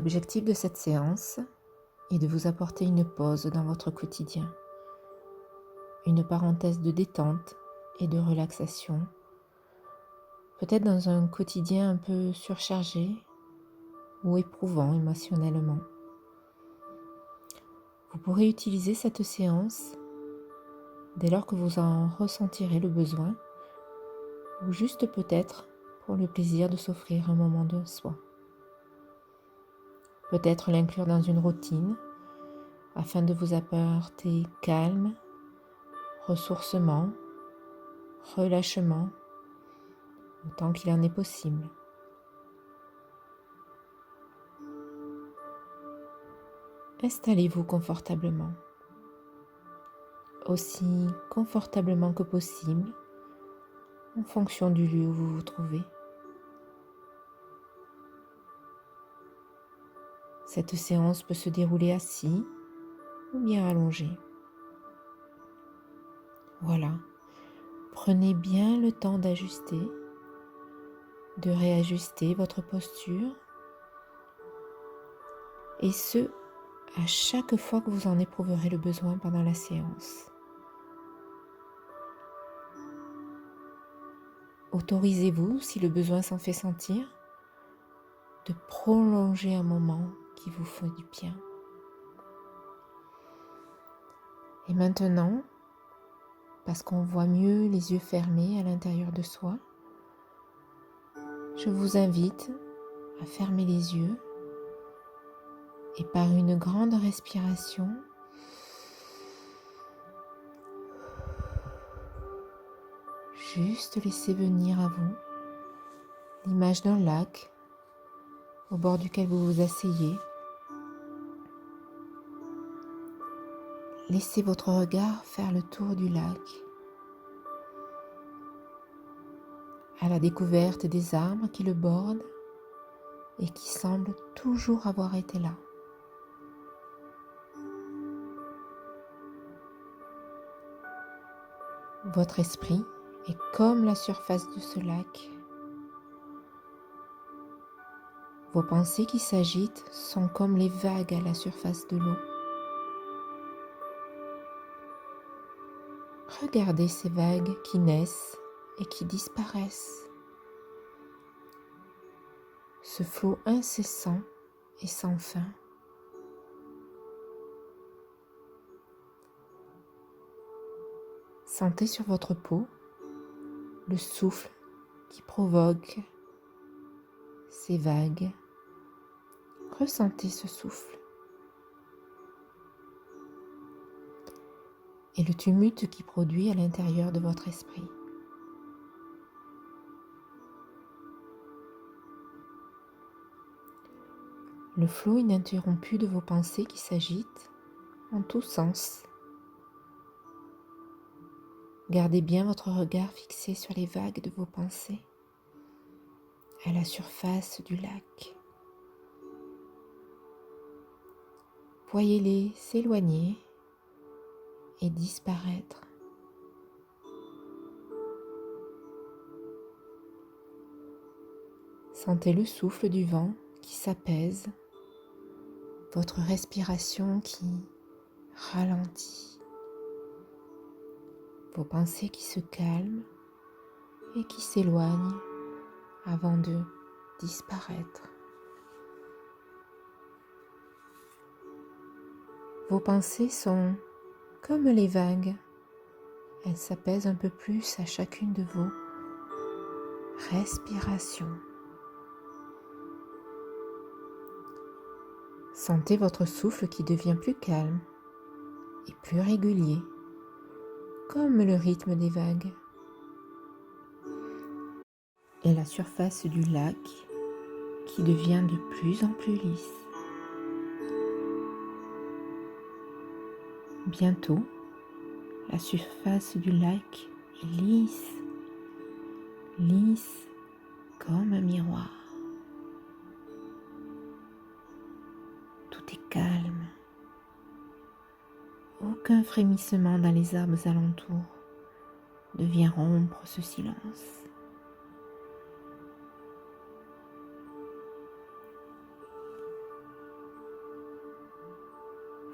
L'objectif de cette séance est de vous apporter une pause dans votre quotidien, une parenthèse de détente et de relaxation, peut-être dans un quotidien un peu surchargé ou éprouvant émotionnellement. Vous pourrez utiliser cette séance dès lors que vous en ressentirez le besoin ou juste peut-être pour le plaisir de s'offrir un moment de soi. Peut-être l'inclure dans une routine afin de vous apporter calme, ressourcement, relâchement, autant qu'il en est possible. Installez-vous confortablement, aussi confortablement que possible, en fonction du lieu où vous vous trouvez. Cette séance peut se dérouler assis ou bien allongé. Voilà, prenez bien le temps d'ajuster, de réajuster votre posture, et ce, à chaque fois que vous en éprouverez le besoin pendant la séance. Autorisez-vous, si le besoin s'en fait sentir, de prolonger un moment qui vous fait du bien. Et maintenant, parce qu'on voit mieux les yeux fermés à l'intérieur de soi, je vous invite à fermer les yeux et par une grande respiration, juste laisser venir à vous l'image d'un lac au bord duquel vous vous asseyez. Laissez votre regard faire le tour du lac, à la découverte des arbres qui le bordent et qui semblent toujours avoir été là. Votre esprit est comme la surface de ce lac. Vos pensées qui s'agitent sont comme les vagues à la surface de l'eau. Regardez ces vagues qui naissent et qui disparaissent. Ce flot incessant et sans fin. Sentez sur votre peau le souffle qui provoque ces vagues. Ressentez ce souffle. Et le tumulte qui produit à l'intérieur de votre esprit. Le flot ininterrompu de vos pensées qui s'agitent en tous sens. Gardez bien votre regard fixé sur les vagues de vos pensées, à la surface du lac. Voyez-les s'éloigner et disparaître. Sentez le souffle du vent qui s'apaise, votre respiration qui ralentit, vos pensées qui se calment et qui s'éloignent avant de disparaître. Vos pensées sont comme les vagues, elles s'apaisent un peu plus à chacune de vos respirations. Sentez votre souffle qui devient plus calme et plus régulier, comme le rythme des vagues. Et la surface du lac qui devient de plus en plus lisse. Bientôt, la surface du lac est lisse, lisse comme un miroir. Tout est calme. Aucun frémissement dans les arbres alentours ne vient rompre ce silence.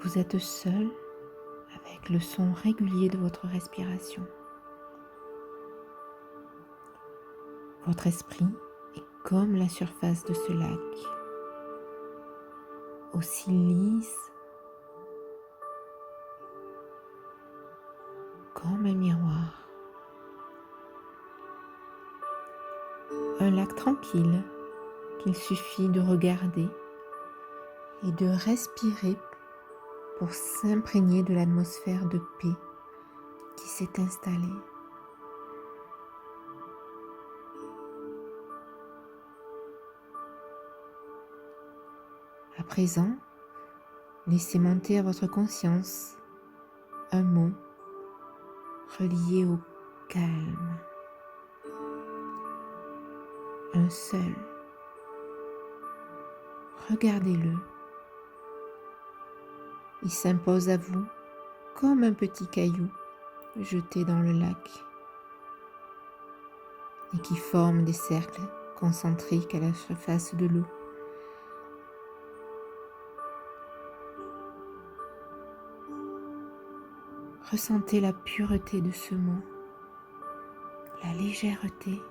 Vous êtes seul avec le son régulier de votre respiration. Votre esprit est comme la surface de ce lac, aussi lisse comme un miroir. Un lac tranquille qu'il suffit de regarder et de respirer pour s'imprégner de l'atmosphère de paix qui s'est installée. À présent, laissez monter à votre conscience un mot relié au calme. Un seul. Regardez-le. Il s'impose à vous comme un petit caillou jeté dans le lac et qui forme des cercles concentriques à la surface de l'eau. Ressentez la pureté de ce mot, la légèreté.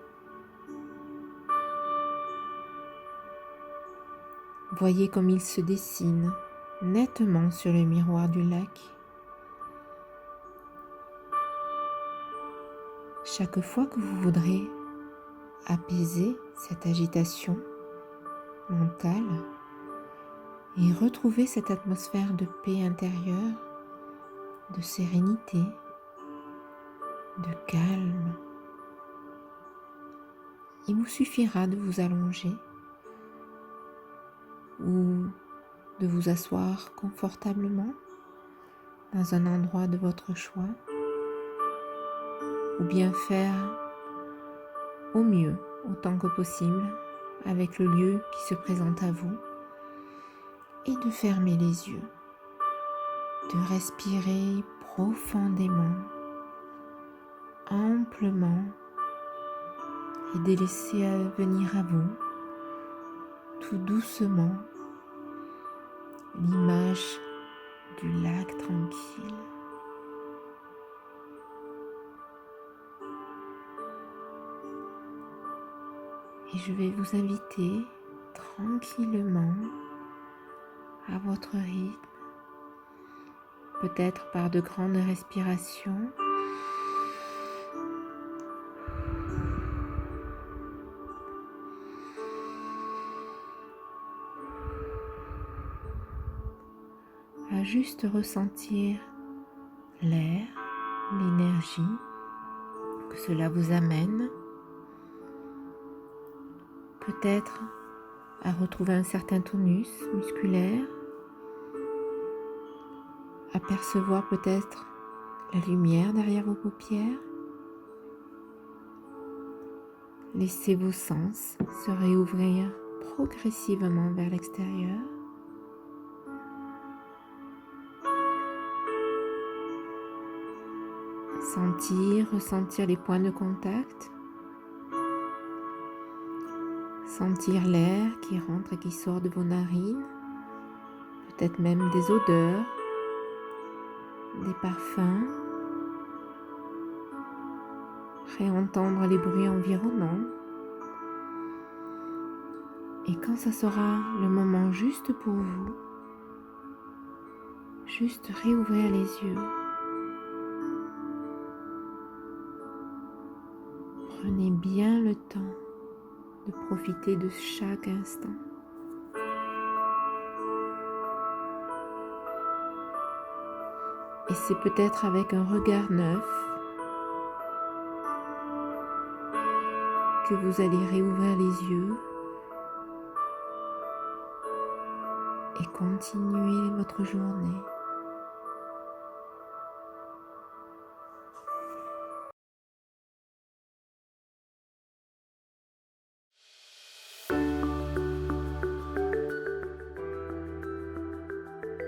Voyez comme il se dessine nettement sur le miroir du lac. Chaque fois que vous voudrez apaiser cette agitation mentale et retrouver cette atmosphère de paix intérieure, de sérénité, de calme, il vous suffira de vous allonger ou de vous asseoir confortablement dans un endroit de votre choix, ou bien faire au mieux autant que possible avec le lieu qui se présente à vous et de fermer les yeux, de respirer profondément, amplement et de laisser venir à vous tout doucement l'image du lac tranquille. Et je vais vous inviter tranquillement à votre rythme, peut-être par de grandes respirations, à juste ressentir l'air, l'énergie que cela vous amène, peut-être à retrouver un certain tonus musculaire, à percevoir peut-être la lumière derrière vos paupières. Laissez vos sens se réouvrir progressivement vers l'extérieur. Ressentir les points de contact. Sentir l'air qui rentre et qui sort de vos narines. Peut-être même des odeurs, des parfums. Réentendre les bruits environnants. Et quand ça sera le moment juste pour vous, juste réouvrir les yeux. Prenez bien le temps de profiter de chaque instant. Et c'est peut-être avec un regard neuf que vous allez réouvrir les yeux et continuer votre journée.